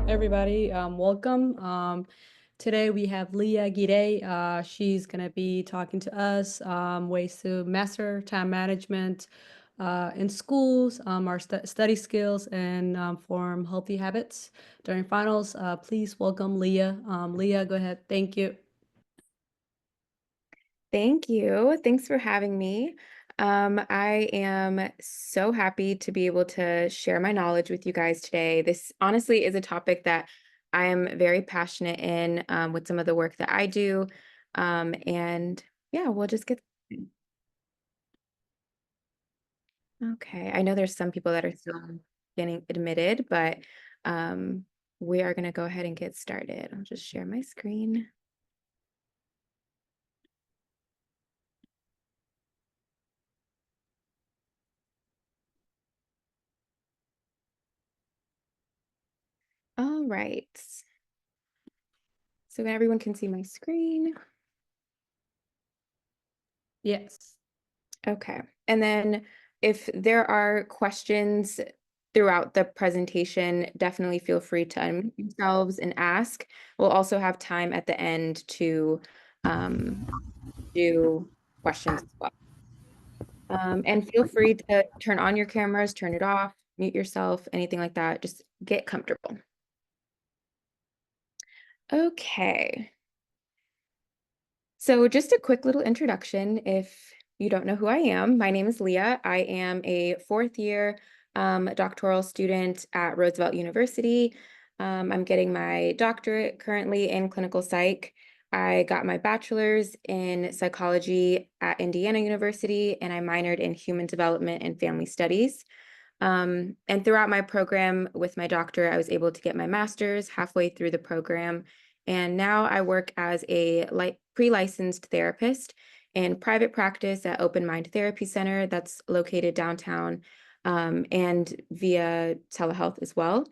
everybody. Welcome. Today we have Leah Gide. She's going to be talking to us ways to master time management in schools, our study skills, and form healthy habits during finals. Please welcome Leah. Leah, go ahead. Thank you. Thank you. Thanks for having me. I am so happy to be able to share my knowledge with you guys today. This honestly is a topic that I am very passionate in with some of the work that I do. And yeah, we'll just get started. Okay. I know there's some people that are still getting admitted, but um, we are going to go ahead and get started. I'll just share my screen. All right. So everyone can see my screen. Yes. Okay. And then if there are questions throughout the presentation, definitely feel free to unmute yourselves and ask. We'll also have time at the end to do questions as well. And feel free to turn on your cameras, turn it off, mute yourself, anything like that. Just get comfortable. Okay. So just a quick little introduction. If you don't know who I am, my name is Leah. I am a fourth year doctoral student at Roosevelt University. I'm getting my doctorate currently in clinical psych. I got my bachelor's in psychology at Indiana University, and I minored in human development and family studies. And throughout my program with my doctorate, I was able to get my master's halfway through the program. And now I work as a pre-licensed therapist in private practice at Open Mind Therapy Center that's located downtown, and via telehealth as well.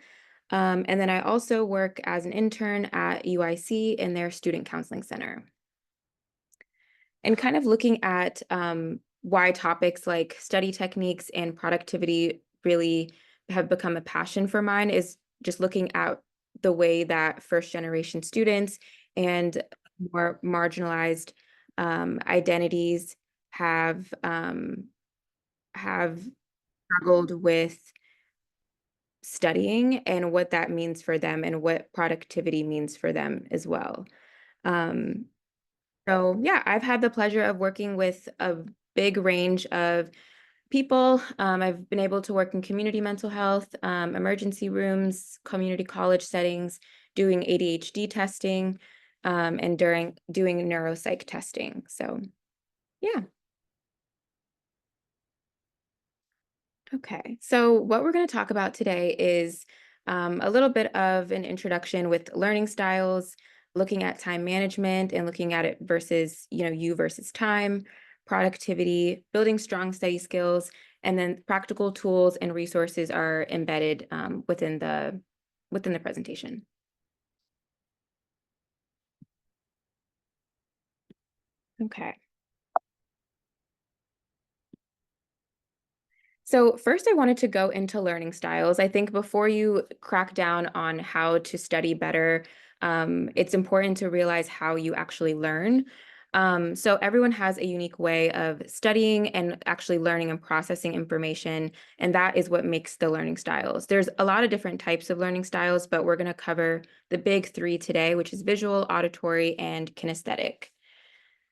And then I also work as an intern at UIC in their student counseling center. And kind of looking at why topics like study techniques and productivity really have become a passion for mine is just looking at the way that first generation students and more marginalized identities have struggled with studying and what that means for them and what productivity means for them as well. Um, So yeah, I've had the pleasure of working with a big range of people. I've been able to work in community mental health, emergency rooms, community college settings, doing ADHD testing, and doing neuropsych testing. So yeah. Okay, so what we're going to talk about today is a little bit of an introduction with learning styles, looking at time management and looking at it versus, you versus time, productivity, building strong study skills, and then practical tools and resources are embedded within the presentation. Okay. So first, I wanted to go into learning styles. I think before you crack down on how to study better, it's important to realize how you actually learn. So everyone has a unique way of studying and actually learning and processing information, and that is what makes the learning styles. There's a lot of different types of learning styles, but we're going to cover the big three today, which is visual, auditory, and kinesthetic.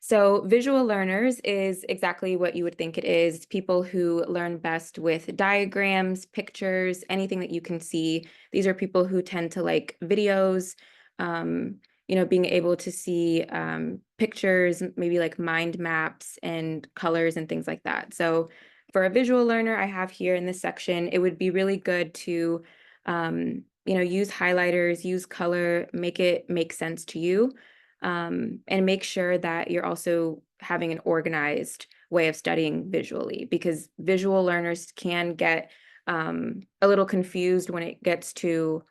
So visual learners is exactly what you would think it is. People who learn best with diagrams, pictures, anything that you can see. These are people who tend to like videos, being able to see pictures, maybe like mind maps and colors and things like that. So for a visual learner, I have here in this section, it would be really good to, use highlighters, use color, make it make sense to you, and make sure that you're also having an organized way of studying visually, because visual learners can get a little confused when it gets to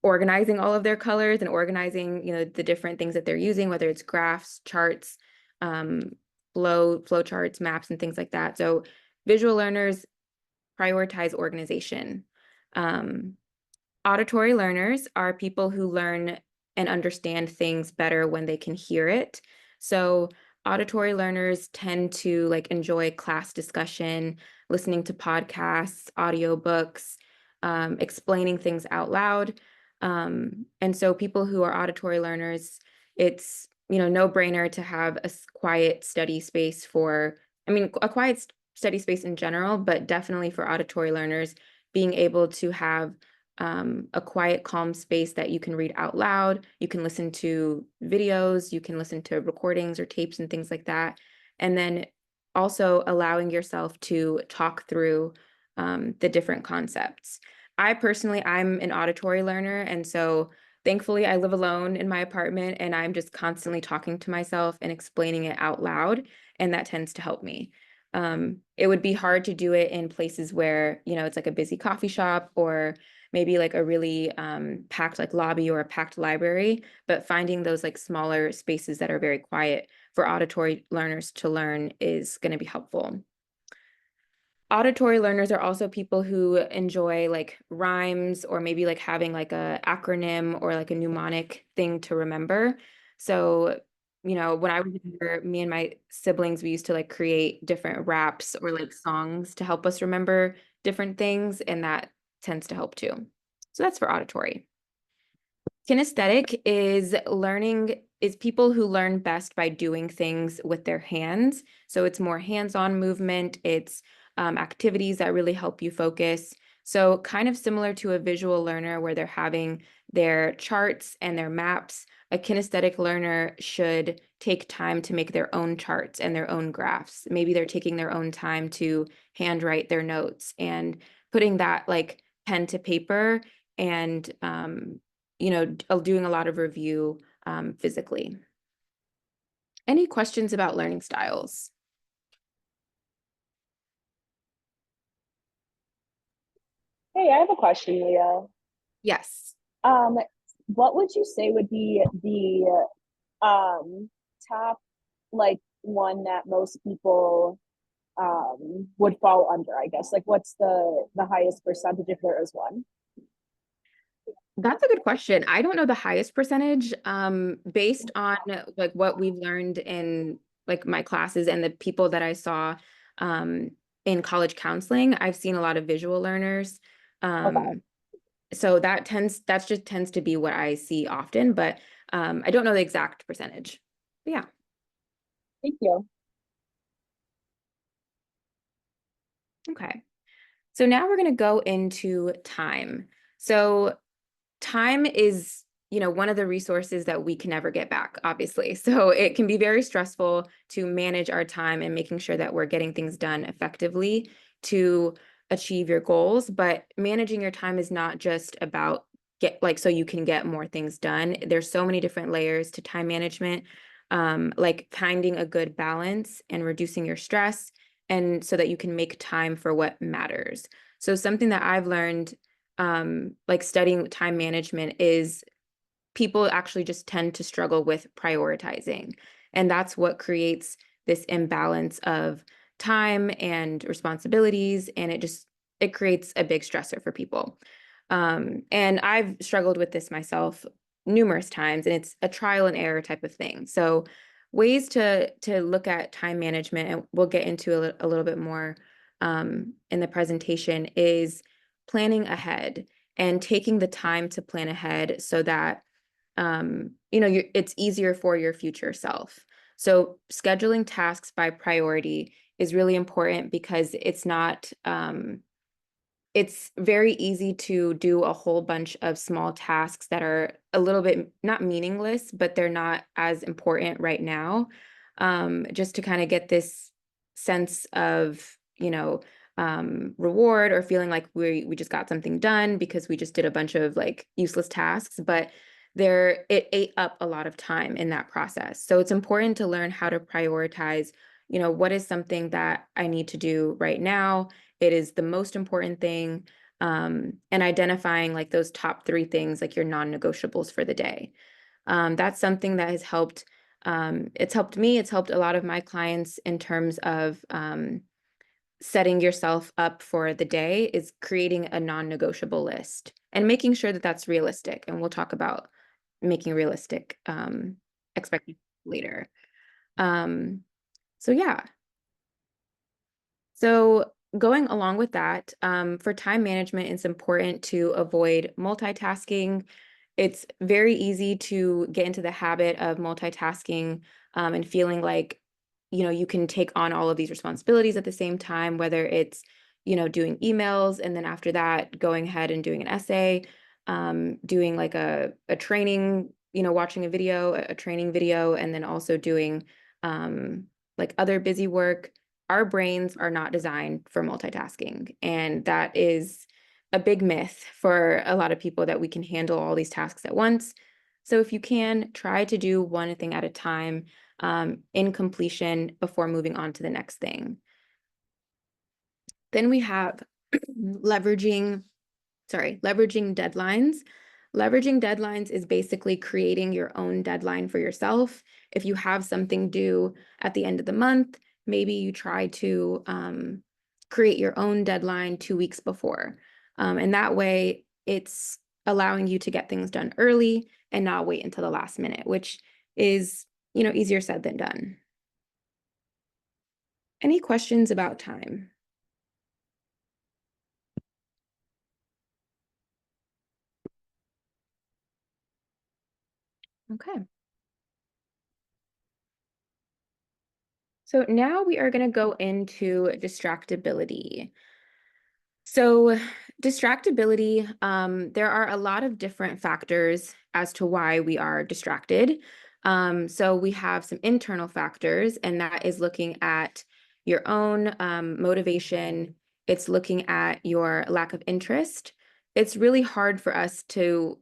organizing all of their colors and organizing, the different things that they're using, whether it's graphs, charts, um, flow charts, maps, and things like that. So visual learners prioritize organization. Um, Auditory learners are people who learn and understand things better when they can hear it. So auditory learners tend to like enjoy class discussion, listening to podcasts, audiobooks, explaining things out loud. And so people who are auditory learners, it's, no brainer to have a quiet study space for, a quiet study space in general, but definitely for auditory learners, being able to have a quiet, calm space that you can read out loud. You can listen to videos, you can listen to recordings or tapes and things like that. And then also allowing yourself to talk through the different concepts. I'm an auditory learner. And so thankfully, I live alone in my apartment and I'm just constantly talking to myself and explaining it out loud. And that tends to help me. It would be hard to do it in places where, it's like a busy coffee shop or maybe like a really packed like lobby or a packed library, but finding those like smaller spaces that are very quiet for auditory learners to learn is going to be helpful. Auditory learners are also people who enjoy like rhymes or maybe like having like a acronym or like a mnemonic thing to remember. So, when I was younger, me and my siblings, we used to like create different raps or like songs to help us remember different things, and that tends to help too. So that's for auditory. Kinesthetic is people who learn best by doing things with their hands. So it's more hands-on movement. It's activities that really help you focus. So kind of similar to a visual learner where they're having their charts and their maps, a kinesthetic learner should take time to make their own charts and their own graphs. Maybe they're taking their own time to handwrite their notes and putting that like pen to paper and doing a lot of review physically. Any questions about learning styles? Hey, I have a question, Leah. Yes. Um, what would you say would be the top like one that most people would fall under, I guess? Like what's the highest percentage if there is one? That's a good question. I don't know the highest percentage, based on like what we've learned in like my classes and the people that I saw um, in college counseling. I've seen a lot of visual learners. Okay, Um, so that just tends to be what I see often, but I don't know the exact percentage. But yeah, thank you. okay. So now we're going to go into time. So time is, one of the resources that we can never get back, obviously. So it can be very stressful to manage our time and making sure that we're getting things done effectively to achieve your goals. But managing your time is not just about so you can get more things done. There's so many different layers to time management, like finding a good balance and reducing your stress, and so that you can make time for what matters. So something that I've learned like studying time management is people actually just tend to struggle with prioritizing. And that's what creates this imbalance of time and responsibilities. And it creates a big stressor for people. And I've struggled with this myself numerous times, and it's a trial and error type of thing. So ways to look at time management, and we'll get into a little bit more in the presentation, is planning ahead and taking the time to plan ahead so that it's easier for your future self. So scheduling tasks by priority is really important because it's very easy to do a whole bunch of small tasks that are a little bit not meaningless, but they're not as important right now. Just to kind of get this sense of, reward or feeling like we just got something done because we just did a bunch of like useless tasks, but it ate up a lot of time in that process. So it's important to learn how to prioritize, what is something that I need to do right now. It is the most important thing, and identifying like those top three things, like your non-negotiables for the day. That's something that has helped. It's helped me. It's helped a lot of my clients in terms of setting yourself up for the day is creating a non-negotiable list and making sure that that's realistic. And we'll talk about making realistic expectations later. So yeah. So going along with that, for time management, it's important to avoid multitasking. It's very easy to get into the habit of multitasking and feeling like, you can take on all of these responsibilities at the same time, whether it's, doing emails and then after that, going ahead and doing an essay, doing like a training, watching a training video, and then also doing like other busy work. Our brains are not designed for multitasking. And that is a big myth for a lot of people, that we can handle all these tasks at once. So if you can, try to do one thing at a time in completion before moving on to the next thing. Then we have leveraging deadlines. Leveraging deadlines is basically creating your own deadline for yourself. If you have something due at the end of the month, maybe you try to create your own deadline 2 weeks before. And that way it's allowing you to get things done early and not wait until the last minute, which is, easier said than done. Any questions about time? Okay. So now we are going to go into distractibility. So distractibility, there are a lot of different factors as to why we are distracted. So we have some internal factors, and that is looking at your own motivation. It's looking at your lack of interest. It's really hard for us to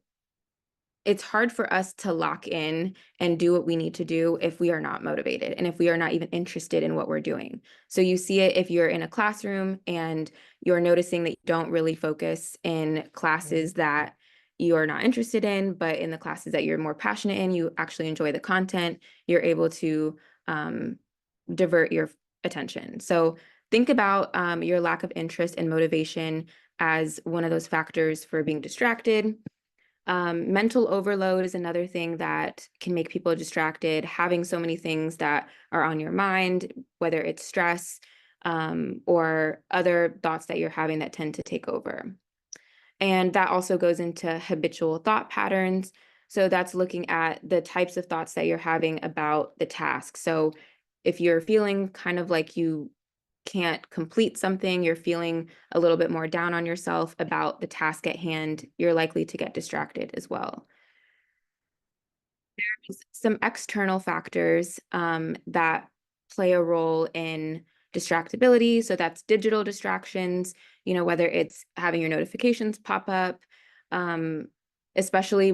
lock in and do what we need to do if we are not motivated and if we are not even interested in what we're doing. So you see it if you're in a classroom and you're noticing that you don't really focus in classes that you're not interested in, but in the classes that you're more passionate in, you actually enjoy the content, you're able to divert your attention. So think about your lack of interest and motivation as one of those factors for being distracted. Mental overload is another thing that can make people distracted. Having so many things that are on your mind, whether it's stress or other thoughts that you're having that tend to take over. And that also goes into habitual thought patterns. So that's looking at the types of thoughts that you're having about the task. So if you're feeling kind of like you can't complete something, you're feeling a little bit more down on yourself about the task at hand, you're likely to get distracted as well. There's some external factors that play a role in distractibility. So that's digital distractions, whether it's having your notifications pop up, especially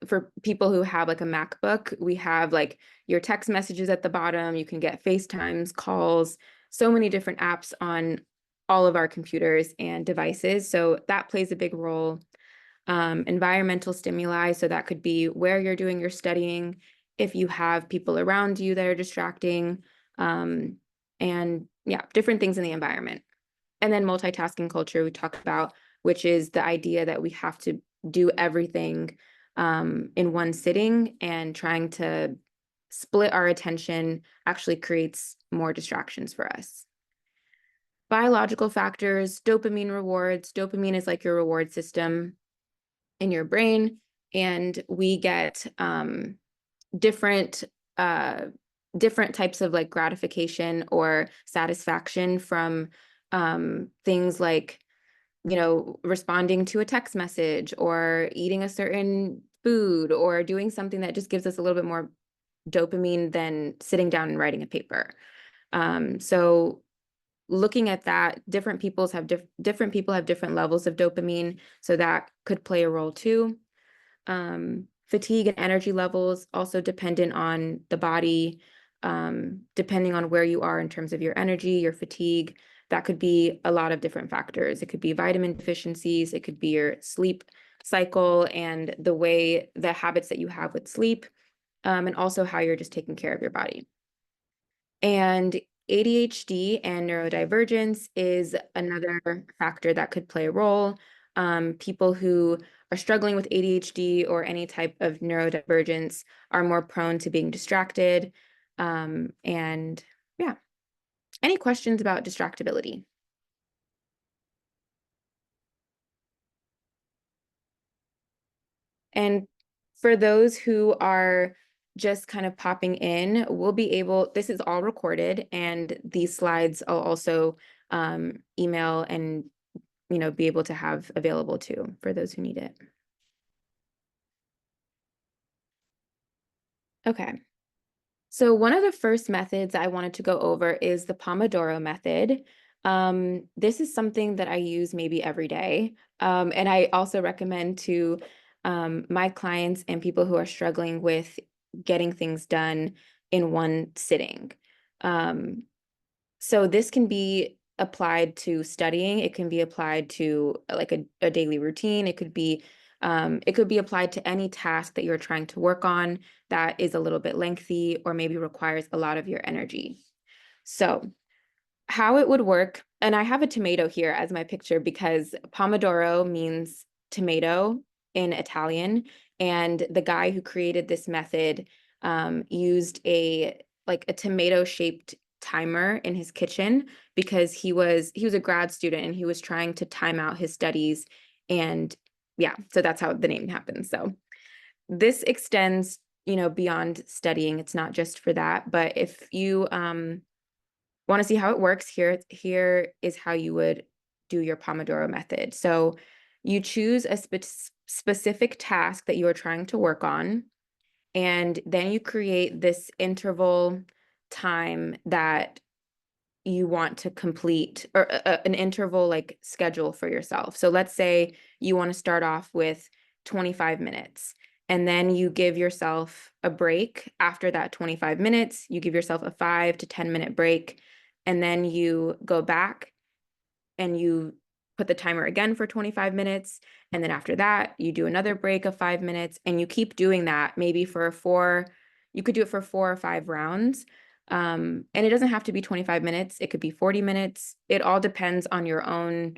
for people who have like a MacBook, we have like your text messages at the bottom, you can get FaceTimes, calls, so many different apps on all of our computers and devices. So that plays a big role. Environmental stimuli, so that could be where you're doing your studying, if you have people around you that are distracting, and yeah, different things in the environment. And then multitasking culture we talked about, which is the idea that we have to do everything in one sitting, and trying to split our attention actually creates more distractions for us. Biological factors, dopamine rewards. Dopamine is like your reward system in your brain, and we get different types of like gratification or satisfaction from things like, responding to a text message or eating a certain food or doing something that just gives us a little bit more dopamine than sitting down and writing a paper. So looking at that, different people have different levels of dopamine, so that could play a role too. Fatigue and energy levels also dependent on the body, depending on where you are in terms of your energy, your fatigue. That could be a lot of different factors. It could be vitamin deficiencies, it could be your sleep cycle and the habits that you have with sleep, and also how you're just taking care of your body. And ADHD and neurodivergence is another factor that could play a role. People who are struggling with ADHD or any type of neurodivergence are more prone to being distracted. And yeah, any questions about distractibility? And for those who are just kind of popping in, we'll be able, this is all recorded, and these slides I'll also email and be able to have available too for those who need it. Okay. So one of the first methods I wanted to go over is the Pomodoro method. This is something that I use maybe every day. And I also recommend to my clients and people who are struggling with getting things done in one sitting. So this can be applied to studying. It can be applied to like a daily routine. It could be applied to any task that you're trying to work on that is a little bit lengthy or maybe requires a lot of your energy. So how it would work, and I have a tomato here as my picture because Pomodoro means tomato in Italian, and the guy who created this method used a tomato-shaped timer in his kitchen because he was a grad student and he was trying to time out his studies, and yeah, so that's how the name happens. So this extends, beyond studying. It's not just for that, but if you want to see how it works, here is how you would do your Pomodoro method. So you choose a specific task that you are trying to work on, and then you create this interval time that you want to complete, or an interval like schedule for yourself. So let's say you want to start off with 25 minutes. And then you give yourself a break after that 25 minutes. You give yourself a 5 to 10 minute break. And then you go back and you put the timer again for 25 minutes. And then after that, you do another break of 5 minutes. And you keep doing that maybe you could do it for 4 or 5 rounds. And it doesn't have to be 25 minutes. It could be 40 minutes. It all depends on your own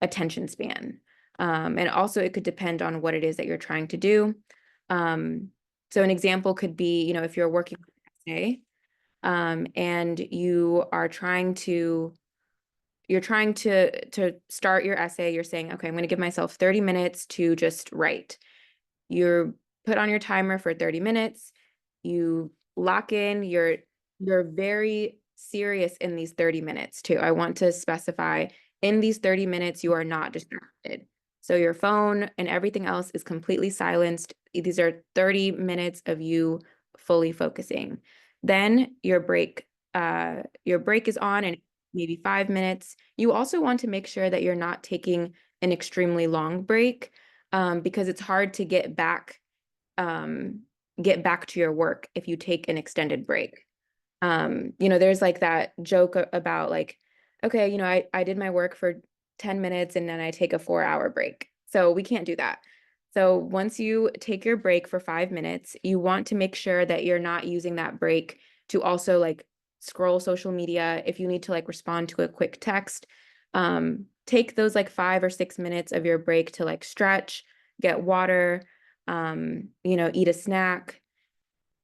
attention span. And also it could depend on what it is that you're trying to do. So an example could be, if you're working on an essay, and you're trying to start your essay, you're saying, okay, I'm going to give myself 30 minutes to just write. You're put on your timer for 30 minutes. You lock in, you're very serious in these 30 minutes too. I want to specify in these 30 minutes, you are not distracted. So your phone and everything else is completely silenced. These are 30 minutes of you fully focusing. Then your break is on, and maybe 5 minutes. You also want to make sure that you're not taking an extremely long break, because it's hard to get back to your work if you take an extended break. There's like that joke about like, okay, I did my work for 10 minutes and then I take a 4-hour break. So we can't do that. So once you take your break for 5 minutes, you want to make sure that you're not using that break to also like scroll social media. If you need to like respond to a quick text, take those like 5 or 6 minutes of your break to like stretch, get water, eat a snack,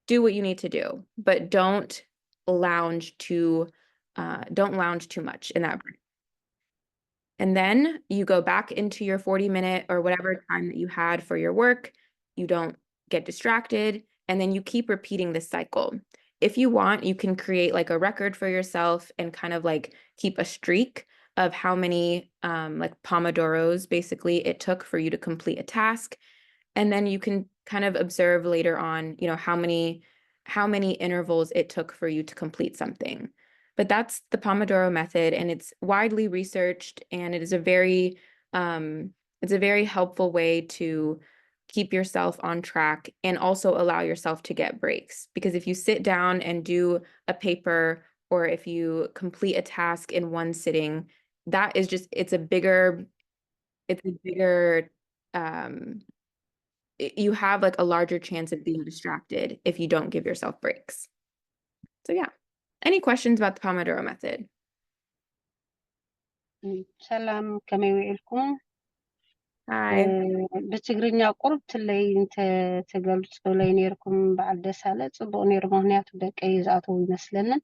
do what you need to do, but don't lounge too much in that break. And then you go back into your 40-minute or whatever time that you had for your work. You don't get distracted, and then you keep repeating this cycle. If you want, you can create like a record for yourself and kind of like keep a streak of how many like Pomodoros basically it took for you to complete a task. And then you can kind of observe later on, how many intervals it took for you to complete something. But that's the Pomodoro method, and it's widely researched, and it is it's a very helpful way to keep yourself on track and also allow yourself to get breaks. Because if you sit down and do a paper, or if you complete a task in one sitting, that is just, it's a bigger, um, you have like a larger chance of being distracted if you don't give yourself breaks. So yeah. Any questions about the Pomodoro method? سلام كما يقولكم Hi. ብትግርኛ ቁርብትለይ እንተ ተገልጹ ብለይ ነርኩም በዓል ደሳለ ጽቡቕ ነይሩ ምክንያቱ ደቀይ ዝኣተው ይመስለንን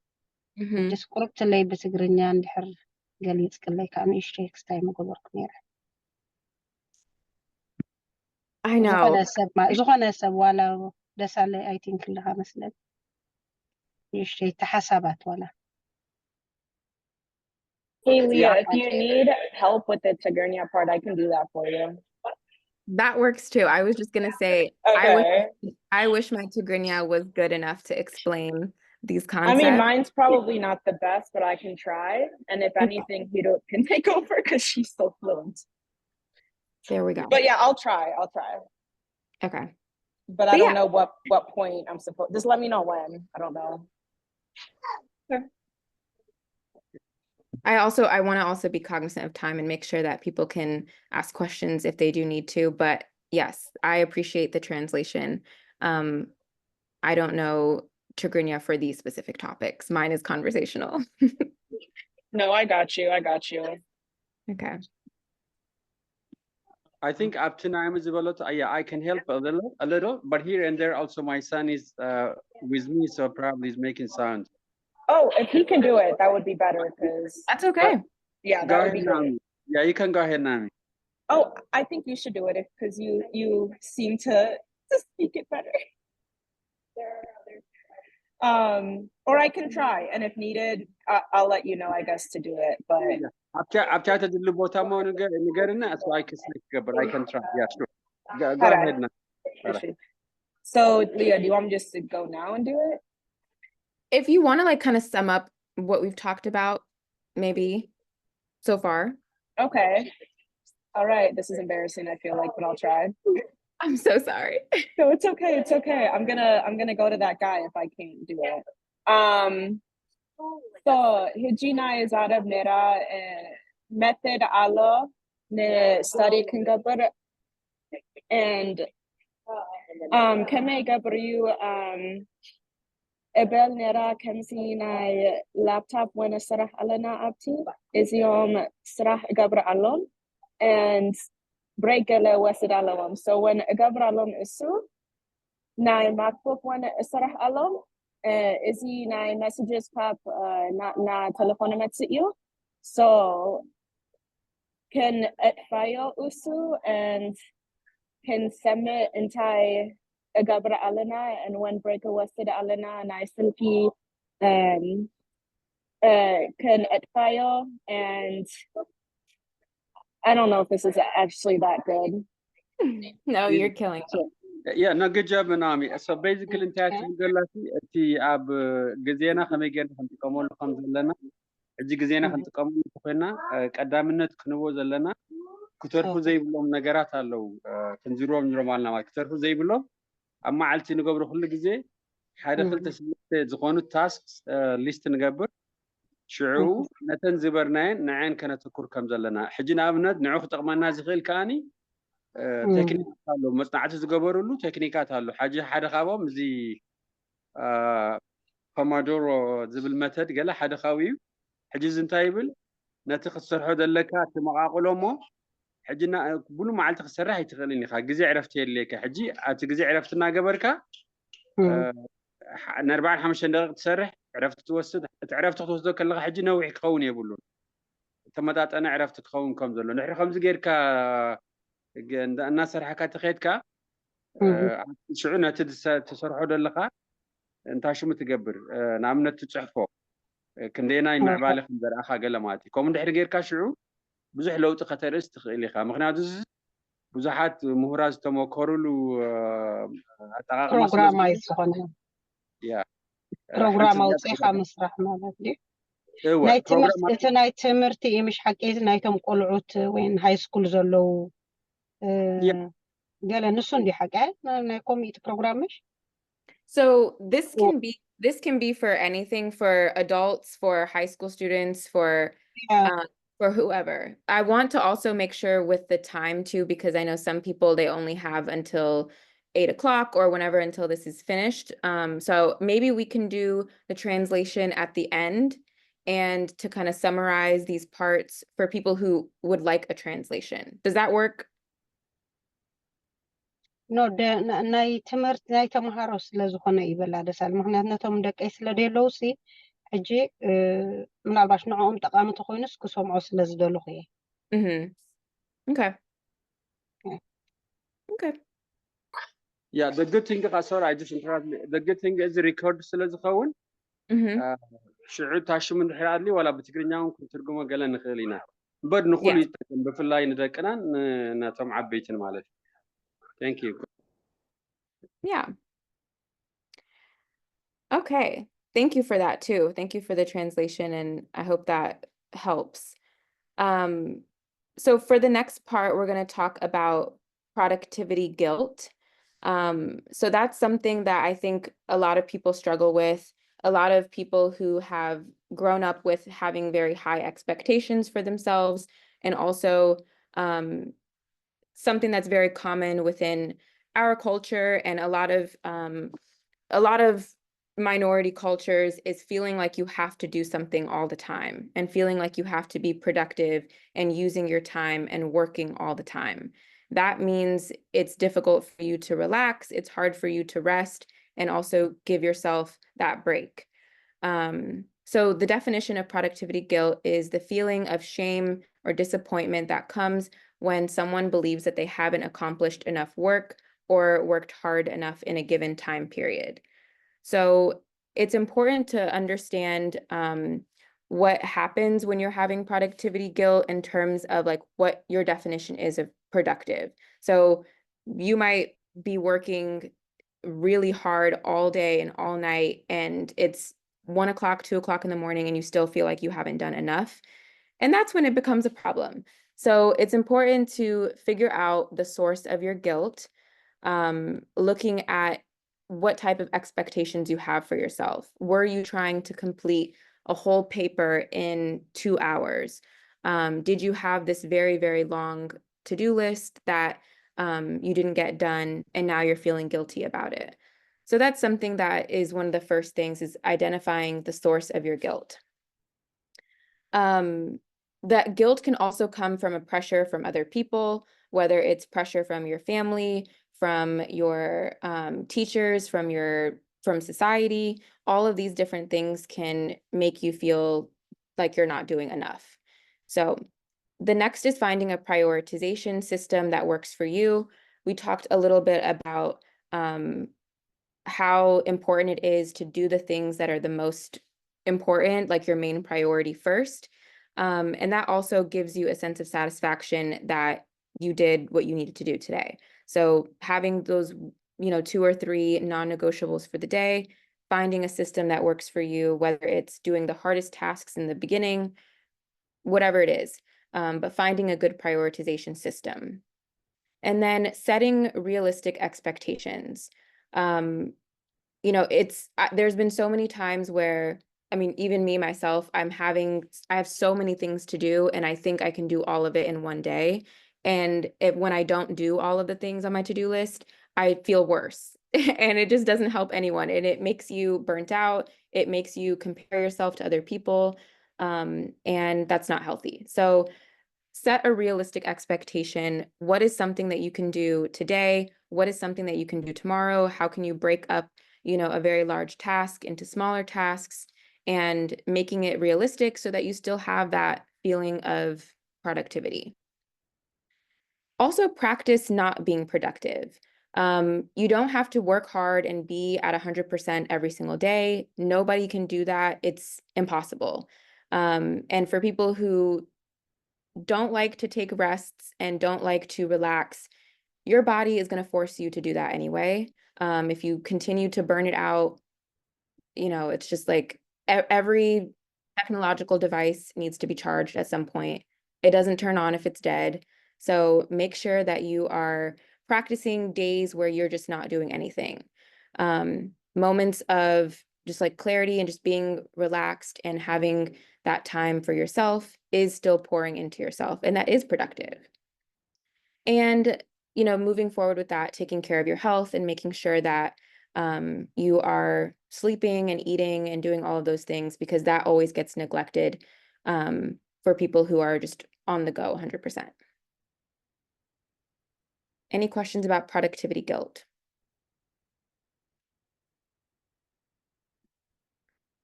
Mhm. ደስ ቁርብትለይ ብትግርኛ እንድሕር ገሊጽ ክለይ ከዓ ንእሽተይ ክስታይ መገበርኩ ነይረ I know. ዝኾነ ሰብ ዋላ ደሳለይ ኣይ ቲንክ ልኻ መስለን ንእሽተይ ተሓሳባት ዋላ Hey, Leah, if you need help with the Tigrinya part, I can do that for you. That works too. I was just gonna say, Okay. I wish my Tigrinya was good enough to explain these I concepts. mean, mine's probably not the best, but I can try. And if anything, Hito can take over because she's so fluent. There we go. But yeah, I'll try. Okay. But I don't know what point I'm supposed. Just let me know when. I don't know. Okay. I want to also be cognizant of time and make sure that people can ask questions if they do need to. But yes, I appreciate the translation. I don't know Tigrinya for these specific topics. Mine is conversational. No, I got you. Okay. I think up to now yeah, I can help a little, but here and there also my son is with me, so probably he's making sound. Oh, if he can do it, that would be better because That's okay. Yeah, that would be great. Nami. Yeah, you can go ahead, Nami. Oh, I think you should do it because you seem to speak it better. Or I can try, and if needed, I'll let you know, I guess, to do it. But after the botamo nigerina, so I can speak, but I can try. Yeah, sure. Go Alright. ahead, Nami. So, Leah, do you want me just to go now and do it? If you want to like kind of sum up what we've talked about, maybe so far. Okay. All right. This is embarrassing, I feel like, but I'll try. I'm so sorry. No, it's okay. I'm gonna go to that guy if I can't do it. So Hijina is out of Nera method alo ne study kangabar and kame gabru ebel nera kamsi na laptop when a sarah alana apti is yom sarah gabra alon and break wasid alom. So when a gabra alom isu na macbook when a sarah alom is he na messages pop na telephone met you so can file usu and can send it entire a gabra alana and when breaker was to the alana and I still can file and I don't know if this is actually that good. No, you're killing it. Yeah, no, good job, Nami. So basically, انت ati ab gizena khamegen khamtqamul kham zalana እጂ ግዜና ክንጥቀመሉ ኮይና ቀዳምነት ክንቦ ዘለና ክተርፉ ዘይብሎም ነገራት ኣለው ክንዝሮም ንሮማልና ማለት ክተርፉ ዘይብሎም ኣብ መዓልቲ ንገብሮ ኩሉ ግዜ ሓደ ክልተ ስልስተ ዝኾኑ ታስክስ ሊስት ንገብር ሽዑ ነተን ዝበርናየን ንዓይን ከነተኩር ከም ዘለና ሕጂ ንኣብነት ንዑ ክጠቕመና ዝኽእል ከኣኒ ቴክኒካት ኣለው መፅናዕቲ ዝገበሩሉ ቴክኒካት ኣለው ሓደ ካብኦም እዚ ፖማዶሮ ዝብል መተድ ገለ ሓደ ካብኡ ሕጂ እንታይ ይብል ነቲ ክትሰርሖ ዘለካ ትመቃቅሎ እሞ ሕጂና ብሉ መዓልቲ ክትሰርሕ ኣይትኽእልን ኢኻ ግዜ ዕረፍቲ የድልየካ ሕጂ ኣብቲ ግዜ ዕረፍቲ እናገበርካ ን45 ደቂቕ ትሰርሕ ዕረፍቲ ትወስድ እቲ ዕረፍቲ ክትወስዶ ከለካ ሕጂ ነዊሕ ክኸውን የብሉን ተመጣጠነ ዕረፍቲ ክኸውን ከም ዘሎ ንሕሪ ከምዚ ጌርካ እናሰርሐካ ትኸድካ ሽዑ ነቲ ትሰርሖ ዘለካ እንታይ ሽሙ ትገብር ንኣብነት ትፅሕፎ ክንደናይ ምዕባለ ከም ዘርአኻ ገለ ማለት እዩ ከምኡ እንድሕሪ ጌርካ ሽዑ ብዙሕ ለውጢ ከተርእስ ትኽእል ኢኻ ምክንያቱ ብዙሓት ምሁራት ዝተመከሩሉ ኣጠቃቅማ ፕሮግራም ዝኾነ ፕሮግራም ኣውፅኢኻ ምስራሕ ማለት እዩ እቲ ናይ ትምህርቲ ምሽ ሓቀይት ናይቶም ቆልዑት ወይ ሃይ ስኩል ዘለው ገለ ንሱ እንዲ ሓቀ ናይ ኮሚቴ ፕሮግራም ምሽ So this can be for anything, for adults, for high school students, for whoever. I want to also make sure with the time too, because I know some people, they only have until 8 o'clock or whenever until this is finished. So maybe we can do the translation at the end and to kind of summarize these parts for people who would like a translation. Does that work? ኖ ናይ ትምህርቲ ናይ ተምሃሮ ስለ ዝኾነ ይበላደሳል ምክንያት ነቶም ደቀይ ስለ ደለውሲ ሕጂ ምናልባሽ ንዕኦም ጠቃሚ ተኮይኑስ ክሰምዖ ስለ ዝደልኹ እየ Okay. Okay. Yeah, the good thing, sorry, I just interrupted. The good thing is record ስለ ዝኸውን ሽዑ ታሽሙ እንድሕር ኣድልዩ ዋላ ብትግርኛ እውን ክንትርጉሞ ገለ ንኽእል ኢና እምበር ንኩሉ ይጠቅም ብፍላይ ንደቅናን ነቶም ዓበይትን ማለት እዩ Thank you. Yeah. Okay. Thank you for that too. Thank you for the translation, and I hope that helps. So for the next part, we're going to talk about productivity guilt. So that's something that I think a lot of people struggle with. A lot of people who have grown up with having very high expectations for themselves, and also something that's very common within our culture and a lot of minority cultures is feeling like you have to do something all the time and feeling like you have to be productive and using your time and working all the time. That means it's difficult for you to relax, it's hard for you to rest, and also give yourself that break. So the definition of productivity guilt is the feeling of shame or disappointment that comes when someone believes that they haven't accomplished enough work or worked hard enough in a given time period. So it's important to understand what happens when you're having productivity guilt in terms of like what your definition is of productive. So you might be working really hard all day and all night, and it's 1 o'clock, 2 o'clock in the morning, and you still feel like you haven't done enough. And that's when it becomes a problem. So it's important to figure out the source of your guilt, looking at what type of expectations you have for yourself. Were you trying to complete a whole paper in 2 hours? Did you have this very, very long to-do list that you didn't get done and now you're feeling guilty about it? So that's something that is one of the first things, is identifying the source of your guilt. That guilt can also come from a pressure from other people, whether it's pressure from your family, from your teachers, from society. All of these different things can make you feel like you're not doing enough. So the next is finding a prioritization system that works for you. We talked a little bit about how important it is to do the things that are the most important, like your main priority first. And that also gives you a sense of satisfaction that you did what you needed to do today. So having those, 2 or 3 non-negotiables for the day, finding a system that works for you, whether it's doing the hardest tasks in the beginning, whatever it is, but finding a good prioritization system. And then setting realistic expectations. There's been so many times where, even me, myself, I have so many things to do, and I think I can do all of it in one day. And when I don't do all of the things on my to-do list, I feel worse. And it just doesn't help anyone. And it makes you burnt out. It makes you compare yourself to other people. And that's not healthy. So set a realistic expectation. What is something that you can do today? What is something that you can do tomorrow? How can you break up, a very large task into smaller tasks, and making it realistic so that you still have that feeling of productivity. Also, practice not being productive. You don't have to work hard and be at 100% every single day. Nobody can do that. It's impossible. And for people who don't like to take rests and don't like to relax, your body is going to force you to do that anyway. If you continue to burn it out, it's just like every technological device needs to be charged at some point. It doesn't turn on if it's dead. So make sure that you are practicing days where you're just not doing anything. Moments of just like clarity and just being relaxed and having that time for yourself is still pouring into yourself, and that is productive. And, moving forward with that, taking care of your health and making sure that you are sleeping and eating and doing all of those things, because that always gets neglected for people who are just on the go 100%. Any questions about productivity guilt?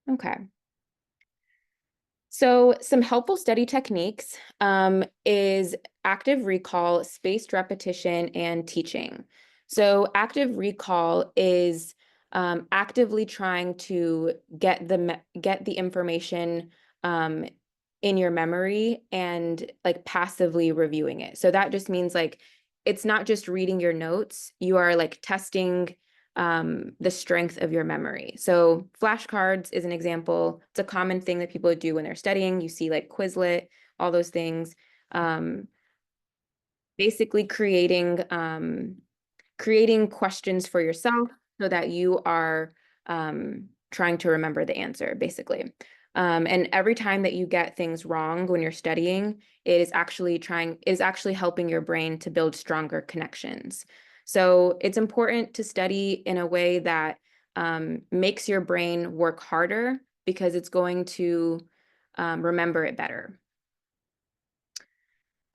Okay. So some helpful study techniques is active recall, spaced repetition, and teaching. So active recall is actively trying to get the information in your memory and like passively reviewing it. So that just means like it's not just reading your notes, you are like testing the strength of your memory. So flashcards is an example. It's a common thing that people do when they're studying. You see like Quizlet, all those things. Basically creating questions for yourself so that you are trying to remember the answer, basically. And every time that you get things wrong when you're studying, it is actually helping your brain to build stronger connections. So it's important to study in a way that makes your brain work harder because it's going to remember it better.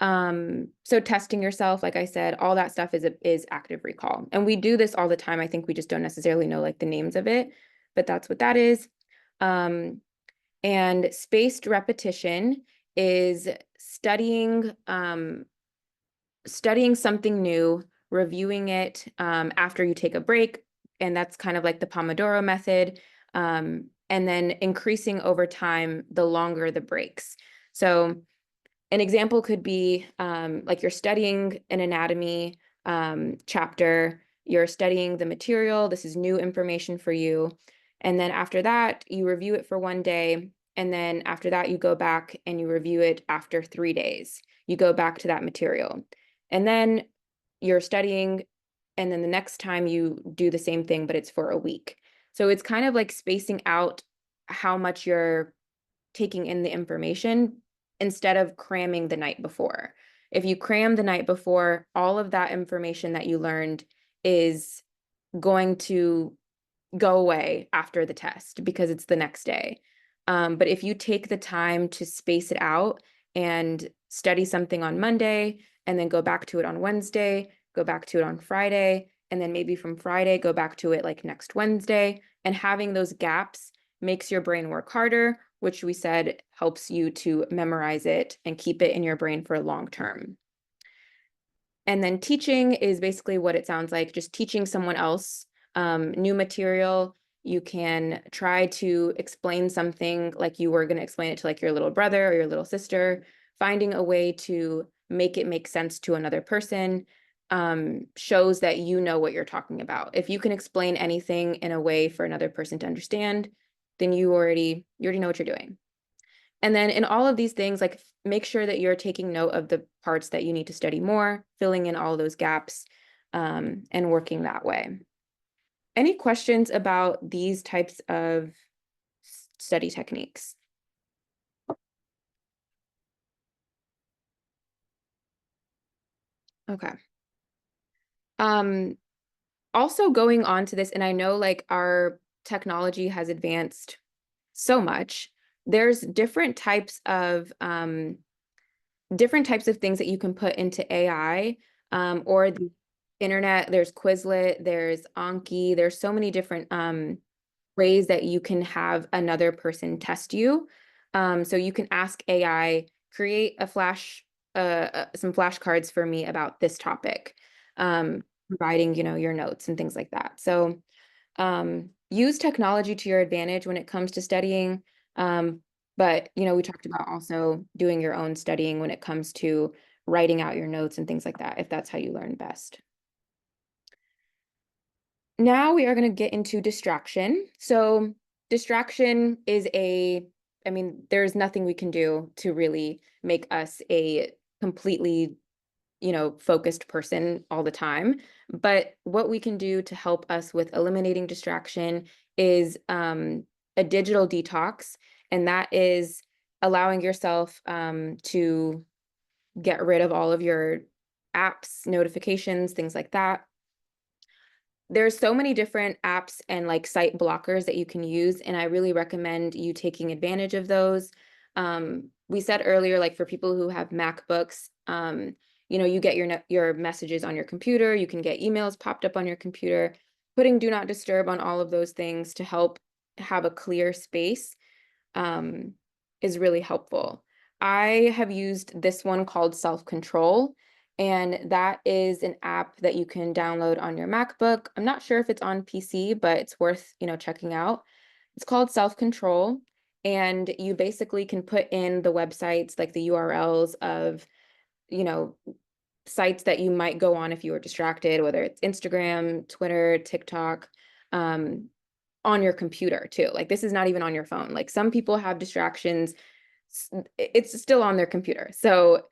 So testing yourself, like I said, all that stuff is active recall. And we do this all the time. I think we just don't necessarily know like the names of it, but that's what that is. And spaced repetition is studying something new, reviewing it after you take a break, and that's kind of like the Pomodoro method, and then increasing over time the longer the breaks. So an example could be like you're studying an anatomy chapter, you're studying the material, this is new information for you. And then after that, you review it for one day. And then after that, you go back and you review it after 3 days. You go back to that material. And then you're studying, and then the next time you do the same thing, but it's for a week. So it's kind of like spacing out how much you're taking in the information instead of cramming the night before. If you cram the night before, all of that information that you learned is going to go away after the test because it's the next day. But if you take the time to space it out and study something on Monday and then go back to it on Wednesday, go back to it on Friday, and then maybe from Friday, go back to it like next Wednesday, and having those gaps makes your brain work harder, which we said helps you to memorize it and keep it in your brain for long term. And then teaching is basically what it sounds like, just teaching someone else new material. You can try to explain something like you were going to explain it to like your little brother or your little sister, finding a way to make it make sense to another person shows that you know what you're talking about. If you can explain anything in a way for another person to understand, then you already know what you're doing. And then in all of these things, like make sure that you're taking note of the parts that you need to study more, filling in all those gaps, and working that way. Any questions about these types of study techniques? Okay. Also going on to this, and I know like our technology has advanced so much, there's different types of things that you can put into AI or the internet. There's Quizlet, there's Anki, there's so many different ways that you can have another person test you. So you can ask AI, create a some flashcards for me about this topic, providing, your notes and things like that. So use technology to your advantage when it comes to studying. But, we talked about also doing your own studying when it comes to writing out your notes and things like that, if that's how you learn best. Now we are going to get into distraction. So distraction is there's nothing we can do to really make us a completely, focused person all the time. But what we can do to help us with eliminating distraction is a digital detox. And that is allowing yourself to get rid of all of your apps, notifications, things like that. There's so many different apps and like site blockers that you can use, and I really recommend you taking advantage of those. We said earlier, like for people who have MacBooks, you get your messages on your computer, you can get emails popped up on your computer. Putting do not disturb on all of those things to help have a clear space is really helpful. I have used this one called Self-Control, and that is an app that you can download on your MacBook. I'm not sure if it's on PC, but it's worth, checking out. It's called Self-Control, and you basically can put in the websites, like the URLs of, sites that you might go on if you were distracted, whether it's Instagram, Twitter, TikTok, on your computer too. Like, this is not even on your phone. Like, some people have distractions, it's still on their computer. So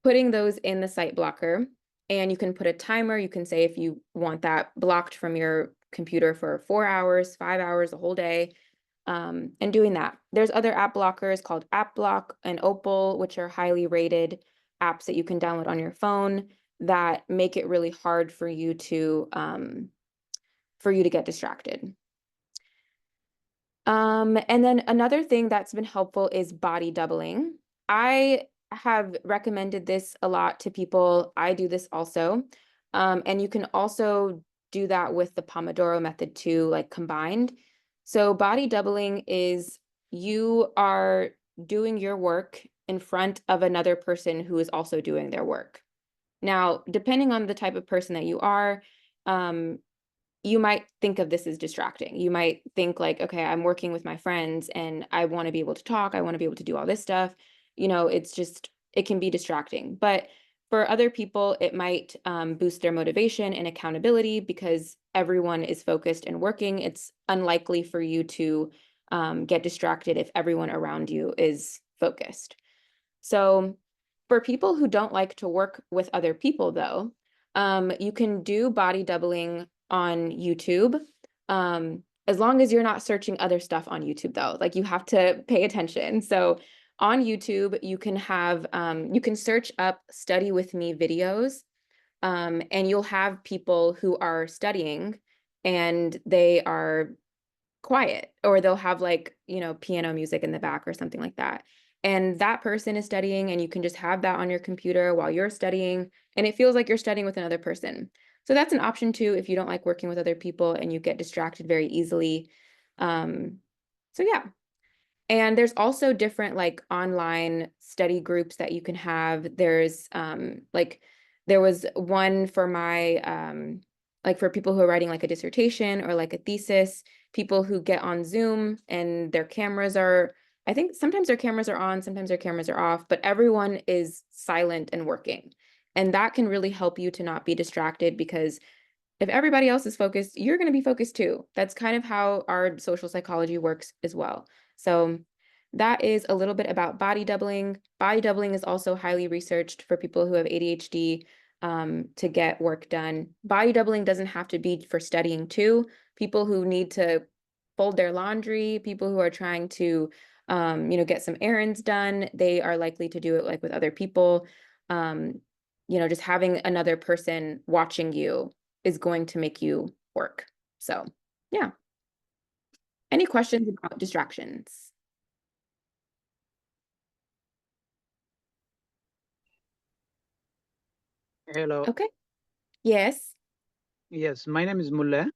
putting those in the site blocker, and you can put a timer. You can say if you want that blocked from your computer for 4 hours, 5 hours, a whole day, and doing that. There's other app blockers called App Block and Opal, which are highly rated apps that you can download on your phone that make it really hard for you to get distracted. And then another thing that's been helpful is body doubling. I have recommended this a lot to people. I do this also. And you can also do that with the Pomodoro method too, like combined. So body doubling is you are doing your work in front of another person who is also doing their work. Now, depending on the type of person that you are, you might think of this as distracting. You might think like, okay, I'm working with my friends and I want to be able to talk. I want to be able to do all this stuff. It can be distracting. But for other people, it might boost their motivation and accountability because everyone is focused and working. It's unlikely for you to get distracted if everyone around you is focused. So for people who don't like to work with other people, though, you can do body doubling on YouTube, as long as you're not searching other stuff on YouTube, though. Like, you have to pay attention. So on YouTube, you can have, you can search up study with me videos, and you'll have people who are studying and they are quiet, or they'll have like, piano music in the back or something like that. And that person is studying, and you can just have that on your computer while you're studying, and it feels like you're studying with another person. So that's an option too, if you don't like working with other people and you get distracted very easily. So yeah. And there's also different like online study groups that you can have. There's there was one for my like for people who are writing like a dissertation or like a thesis, people who get on Zoom and their cameras are, I think sometimes their cameras are on, sometimes their cameras are off, but everyone is silent and working. And that can really help you to not be distracted, because if everybody else is focused, you're going to be focused too. That's kind of how our social psychology works as well. So that is a little bit about body doubling. Body doubling is also highly researched for people who have ADHD to get work done. Body doubling doesn't have to be for studying too. People who need to fold their laundry, people who are trying to, get some errands done, they are likely to do it like with other people. Just having another person watching you is going to make you work. So yeah. Any questions about distractions? Hello. Okay. Yes. Yes, my name is Mullah.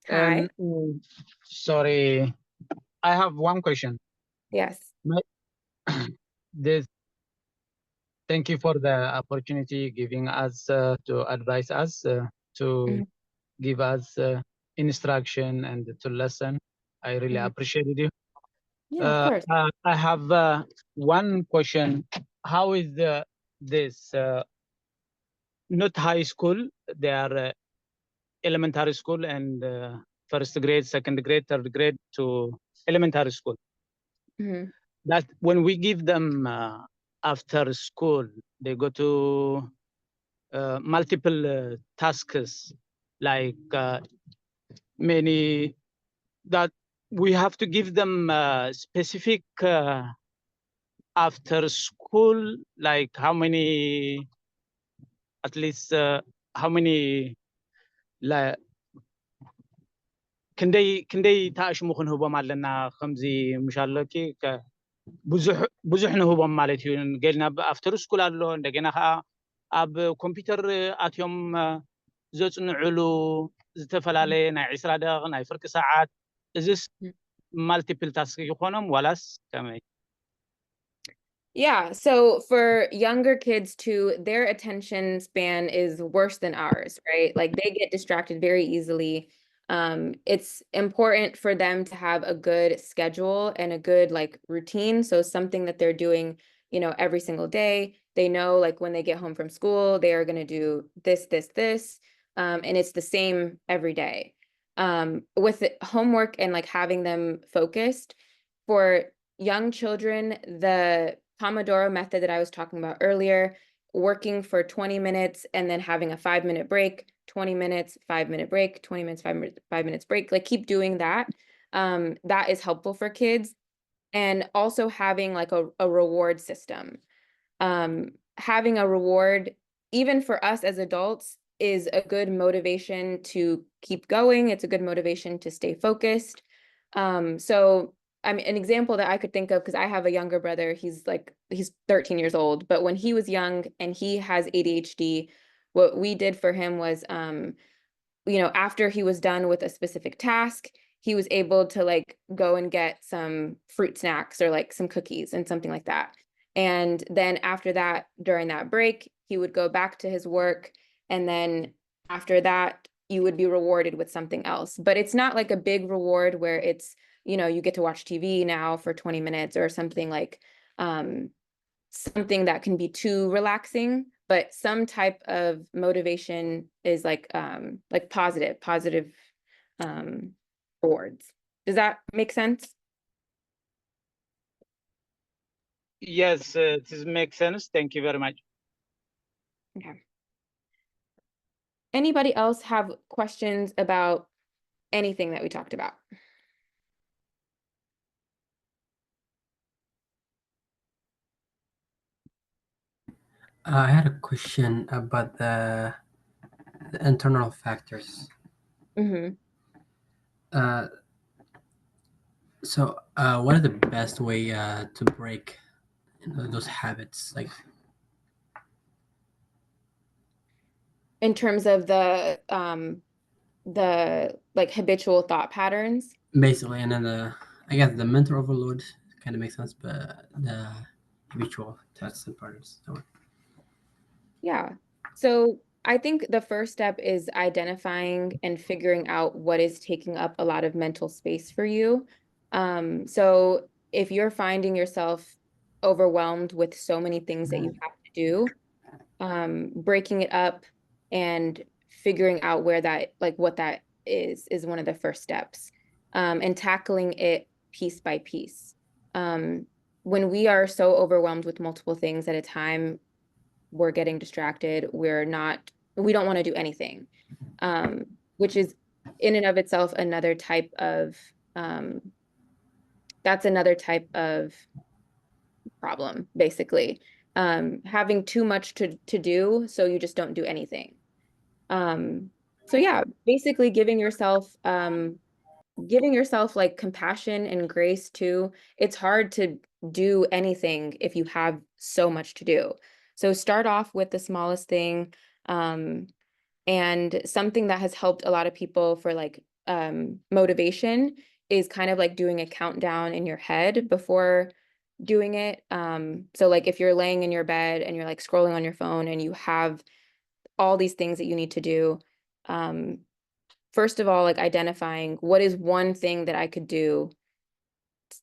Hi. Sorry, I have one question. Yes. Thank you for the opportunity giving us to advise us to give us instruction and to listen. I really appreciate you. Yeah, of course. I have one question. How is this not high school? They are elementary school and first grade, second grade, third grade to elementary school. That when we give them after school, they go to multiple tasks, like many that we have to give them specific after school, like how many, at least how many ክንደይ ተኣሽሙ ክንህቦም ኣለና ከምዚ ምሻለኪ ብዙሕ ንህቦም ማለት እዩ ገልና ኣፍተር ስኩል ኣሎ እንደገና ከዓ ኣብ ኮምፒውተር ኣትዮም ዘፅንዕሉ ዝተፈላለየ ናይ 20 ደቂቕ ናይ ፍርቂ ሰዓት እዚስ ማልቲፕል ታስክ ይኾኖም ዋላስ ከመይ? Yeah, so for younger kids too, their attention span is worse than ours, right? Like they get distracted very easily. It's important for them to have a good schedule and a good like routine. So something that they're doing, you know, every single day. They know like when they get home from school, they are going to do this, this, this. And it's the same every day. With homework and like having them focused for young children, the Pomodoro method that I was talking about earlier, working for 20 minutes and then having a 5-minute break, 20 minutes, 5-minute break, 20 minutes, 5 minutes break, like keep doing that. That is helpful for kids. And also having like a reward system. Having a reward, even for us as adults, is a good motivation to keep going. It's a good motivation to stay focused. So I mean, an example that I could think of, because I have a younger brother, he's 13 years old, but when he was young and he has ADHD, what we did for him was, you know, after he was done with a specific task, he was able to like go and get some fruit snacks or like some cookies and something like that. And then after that, during that break, he would go back to his work. And then after that, you would be rewarded with something else. But it's not like a big reward where it's, you know, you get to watch TV now for 20 minutes or something like something that can be too relaxing, but some type of motivation is like positive rewards. Does that make sense? Yes, it makes sense. Thank you very much. Okay. Anybody else have questions about anything that we talked about? I had a question about the internal factors. Mm-hmm. So, what are the best way to break those habits? Like, In terms of the like habitual thought patterns. basically, and then I guess the mental overload kind of makes sense, but the habitual thoughts and patterns. Yeah. So I think the first step is identifying and figuring out what is taking up a lot of mental space for you. So if you're finding yourself overwhelmed with so many things that you have to do, breaking it up and figuring out where that, like what that is one of the first steps. And tackling it piece by piece. When we are so overwhelmed with multiple things at a time, we're getting distracted. We don't want to do anything, which is in and of itself another type of, that's another type of problem, basically. Having too much to do, so you just don't do anything. So yeah, basically giving yourself like compassion and grace too. It's hard to do anything if you have so much to do. So start off with the smallest thing. And something that has helped a lot of people for like motivation is kind of like doing a countdown in your head before doing it. So like if you're laying in your bed and you're like scrolling on your phone and you have all these things that you need to do, first of all, like identifying what is one thing that I could do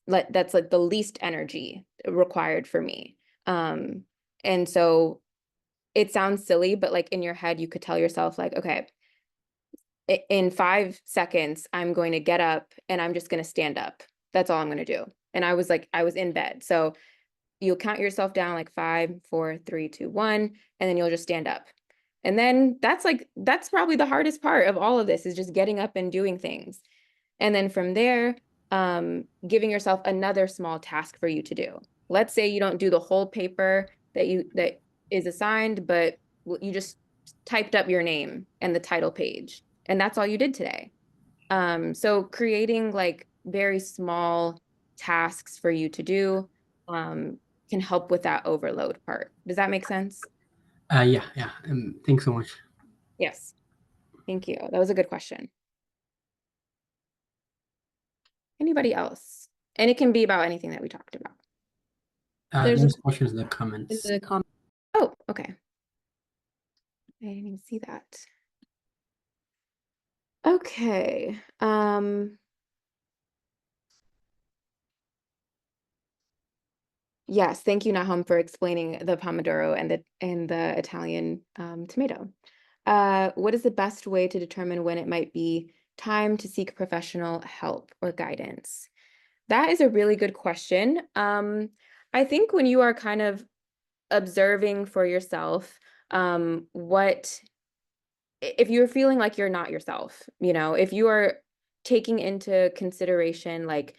that's like the least energy required for me. And so it sounds silly, but like in your head, you could tell yourself like, okay, in 5 seconds, I'm going to get up and I'm just going to stand up. That's all I'm going to do. And I was in bed. So you'll count yourself down like 5, 4, 3, 2, 1, and then you'll just stand up. And then that's probably the hardest part of all of this, is just getting up and doing things. And then from there, giving yourself another small task for you to do. Let's say you don't do the whole paper that is assigned, but you just typed up your name and the title page, and that's all you did today. So creating like very small tasks for you to do can help with that overload part. Does that make sense? Yeah. Thanks so much. Yes. Thank you. That was a good question. Anybody else? And it can be about anything that we talked about. There's questions in the comments. The comment. Oh, okay. I didn't even see that. Okay. Yes, thank you, Nahum, for explaining the Pomodoro and the Italian tomato. What is the best way to determine when it might be time to seek professional help or guidance? That is a really good question. I think when you are kind of observing for yourself, if you're feeling like you're not yourself, if you are taking into consideration, like,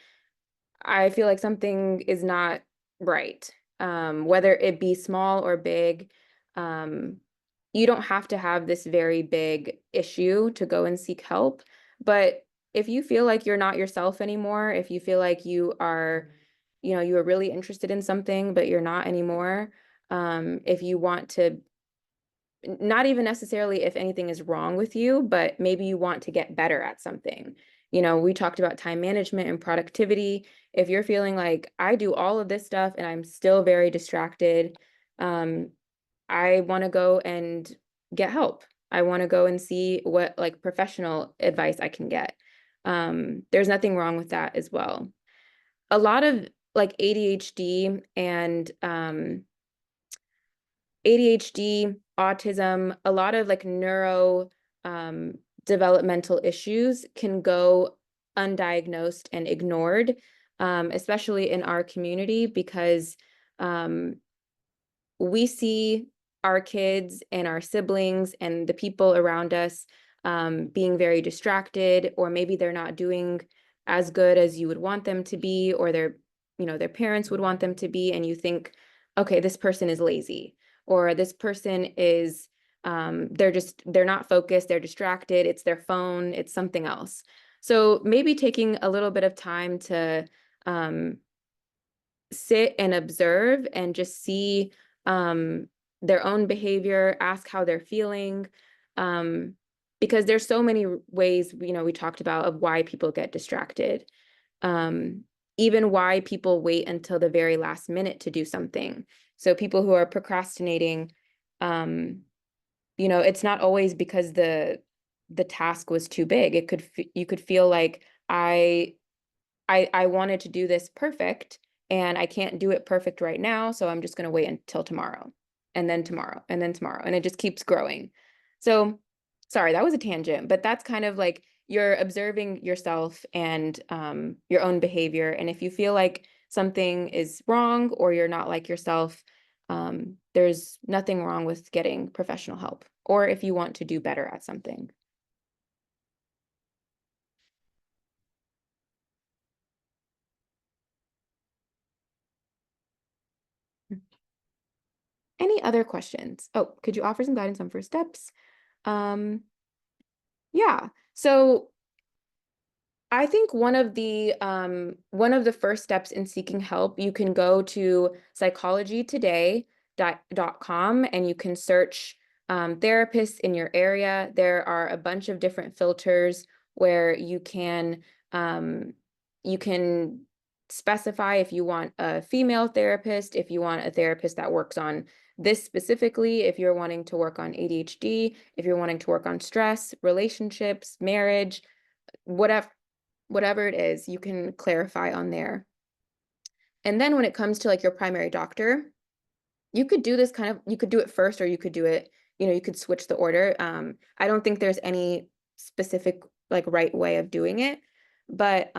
I feel like something is not right, whether it be small or big. You don't have to have this very big issue to go and seek help. But if you feel like you're not yourself anymore, if you feel like you are really interested in something, but you're not anymore, if you want to, not even necessarily if anything is wrong with you, but maybe you want to get better at something. We talked about time management and productivity. If you're feeling like, I do all of this stuff and I'm still very distracted, I want to go and get help. I want to go and see what like professional advice I can get. There's nothing wrong with that as well. A lot of like ADHD, autism, a lot of like neuro developmental issues can go undiagnosed and ignored, especially in our community, because we see our kids and our siblings and the people around us being very distracted, or maybe they're not doing as good as you would want them to be, or their parents would want them to be, and you think, okay, this person is lazy, or this person is they're not focused, they're distracted, it's their phone, it's something else. So maybe taking a little bit of time to sit and observe and just see their own behavior, ask how they're feeling, because there's so many ways, we talked about, of why people get distracted, even why people wait until the very last minute to do something. So people who are procrastinating, it's not always because the task was too big. You could feel like I wanted to do this perfect, and I can't do it perfect right now, so I'm just going to wait until tomorrow, and then tomorrow, and then tomorrow, and it just keeps growing. So, sorry, that was a tangent, but that's kind of like you're observing yourself and your own behavior, and if you feel like something is wrong or you're not like yourself, there's nothing wrong with getting professional help, or if you want to do better at something. Any other questions? Oh, could you offer some guidance on first steps? Yeah, so I think one of the first steps in seeking help, you can go to psychologytoday.com and you can search therapists in your area. There are a bunch of different filters where you can specify if you want a female therapist, if you want a therapist that works on this specifically, if you're wanting to work on ADHD, if you're wanting to work on stress, relationships, marriage, whatever it is, you can clarify on there. And then when it comes to like your primary doctor, you could do this you could do it first, or you could do it, you could switch the order. I don't think there's any specific like right way of doing it, but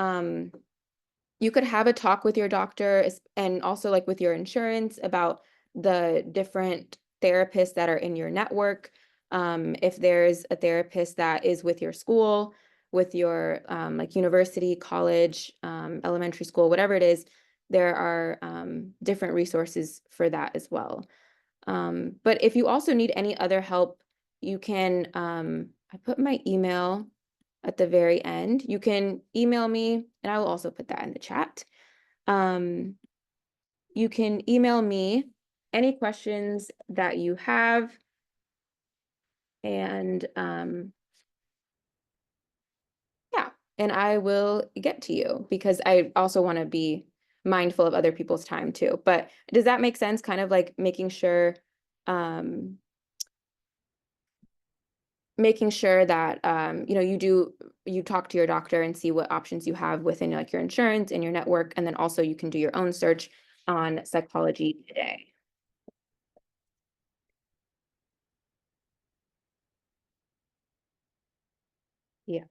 you could have a talk with your doctor and also like with your insurance about the different therapists that are in your network. If there's a therapist that is with your school, with your like university, college, elementary school, whatever it is, there are different resources for that as well. But if you also need any other help, you can, I put my email at the very end. You can email me, and I will also put that in the chat. You can email me, any questions that you have. And yeah, and I will get to you because I also want to be mindful of other people's time too. But does that make sense? Kind of like making sure that you know, you talk to your doctor and see what options you have within like your insurance and your network, and then also you can do your own search on Psychology Today. Yes.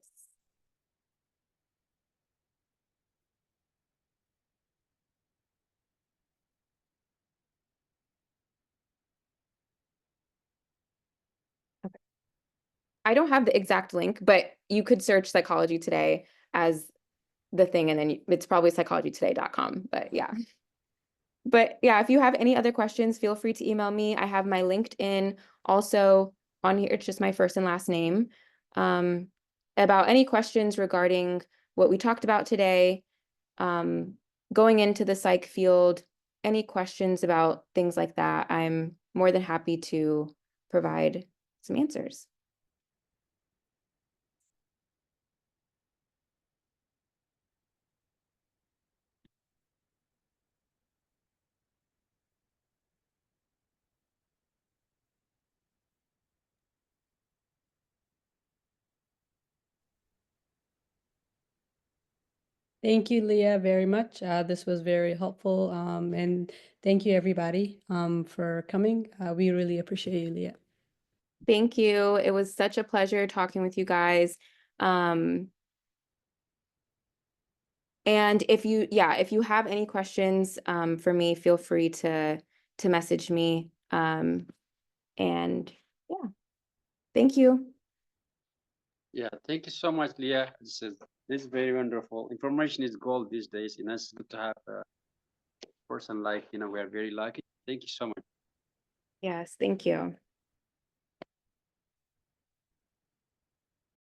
Okay. I don't have the exact link, but you could search Psychology Today as the thing, and then it's probably psychologytoday.com, but yeah. But yeah, if you have any other questions, feel free to email me. I have my LinkedIn also on here. It's just my first and last name. About any questions regarding what we talked about today, going into the psych field, any questions about things like that, I'm more than happy to provide some answers. Thank you, Leah, very much. This was very helpful. And thank you, everybody, for coming. We really appreciate you, Leah. Thank you. It was such a pleasure talking with you guys. And if you have any questions for me, feel free to message me. And yeah, thank you. Yeah, thank you so much, Leah. This is very wonderful. Information is gold these days, and it's good to have a person like, we are very lucky. Thank you so much. Yes, thank you.